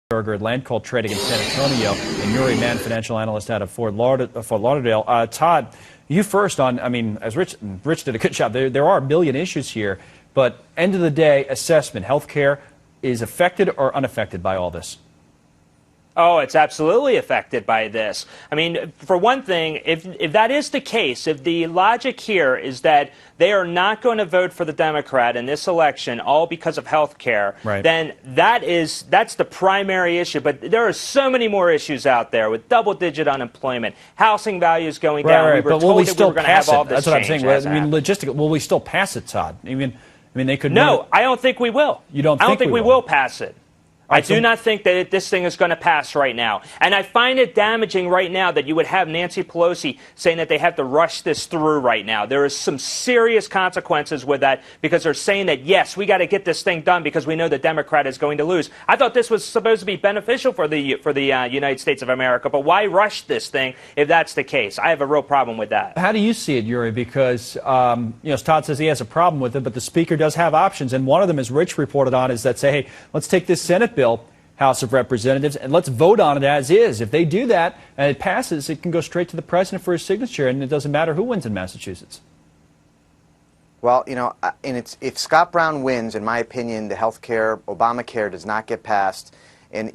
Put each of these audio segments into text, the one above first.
Berger, Land Call Trading in San Antonio, and Yuri Mann, financial analyst out of Fort Lauderdale. Todd, you first on, I mean, as Rich did a good job, there are a million issues here, but end of the day, assessment, healthcare is affected or unaffected by all this? Oh, it's absolutely affected by this. I mean, for one thing, if that is the case, if the logic here is that they are not going to vote for the Democrat in this election all because of health care, right, then that's the primary issue. But there are so many more issues out there with double-digit unemployment, housing values going down. Right, we were told that we were going to have all this change. That's what I'm saying. I mean, logistically, will we still pass it, Todd? I mean, they could. No, I don't think we will. You don't think I don't think we will pass it. I do not think that this thing is going to pass right now. And I find it damaging right now that you would have Nancy Pelosi saying that they have to rush this through right now. There is some serious consequences with that because they're saying that, yes, we got to get this thing done because we know the Democrat is going to lose. I thought this was supposed to be beneficial for the United States of America, but why rush this thing if that's the case? I have a real problem with that. How do you see it, Yuri? Because, Todd says he has a problem with it, but the Speaker does have options. And one of them, as Rich reported on, is that say, hey, let's take this Senate bill, House of Representatives, and let's vote on it as is. If they do that and it passes, it can go straight to the president for his signature, and it doesn't matter who wins in Massachusetts. Well, if Scott Brown wins, in my opinion, the health care, Obamacare does not get passed. And,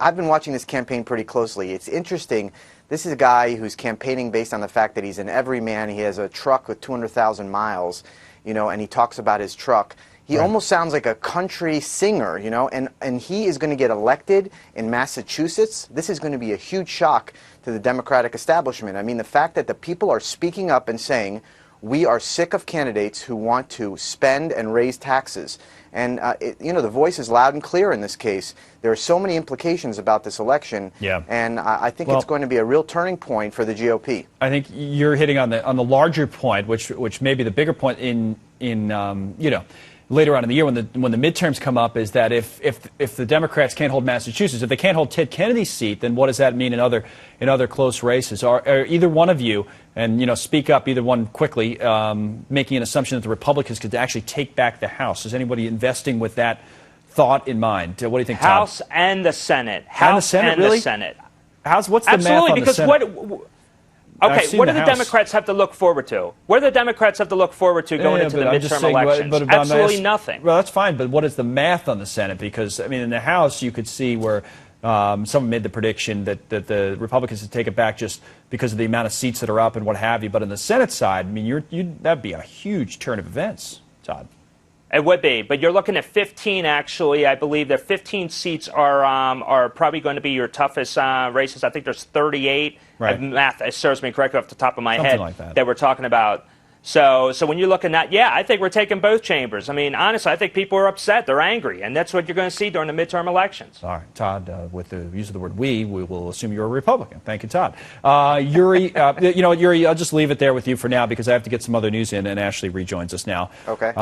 I've been watching this campaign pretty closely. It's interesting. This is a guy who's campaigning based on the fact that he's an everyman. He has a truck with 200,000 miles, and he talks about his truck. He almost sounds like a country singer, and he is going to get elected in Massachusetts. This is going to be a huge shock to the Democratic establishment. I mean, the fact that the people are speaking up and saying, we are sick of candidates who want to spend and raise taxes. And, the voice is loud and clear in this case. There are so many implications about this election, and I think it's going to be a real turning point for the GOP. I think you're hitting on the larger point, which may be the bigger point in later on in the year when the midterms come up, is that if the Democrats can't hold Massachusetts, if they can't hold Ted Kennedy's seat, then what does that mean in other close races? Are either one of you, and speak up, either one quickly, making an assumption that the Republicans could actually take back the House? Is anybody investing with that thought in mind? What do you think, Tom? House and the Senate. House and the Senate. What's the math on the Senate? Okay, what do the Democrats have to look forward to? What do the Democrats have to look forward to going into the midterm elections? Absolutely nothing. Well, that's fine, but what is the math on the Senate? Because, I mean, in the House, you could see where someone made the prediction that the Republicans would take it back just because of the amount of seats that are up and what have you. But on the Senate side, I mean, that'd be a huge turn of events, Todd. It would be, but you're looking at 15, actually. I believe that 15 seats are probably going to be your toughest races. I think there's 38. Right. Math serves me correctly off the top of my head like that we're talking about. So when you're looking at, I think we're taking both chambers. I mean, honestly, I think people are upset. They're angry, and that's what you're going to see during the midterm elections. All right, Todd, with the use of the word we will assume you're a Republican. Thank you, Todd. Yuri, Yuri, I'll just leave it there with you for now because I have to get some other news in, and Ashley rejoins us now. Okay.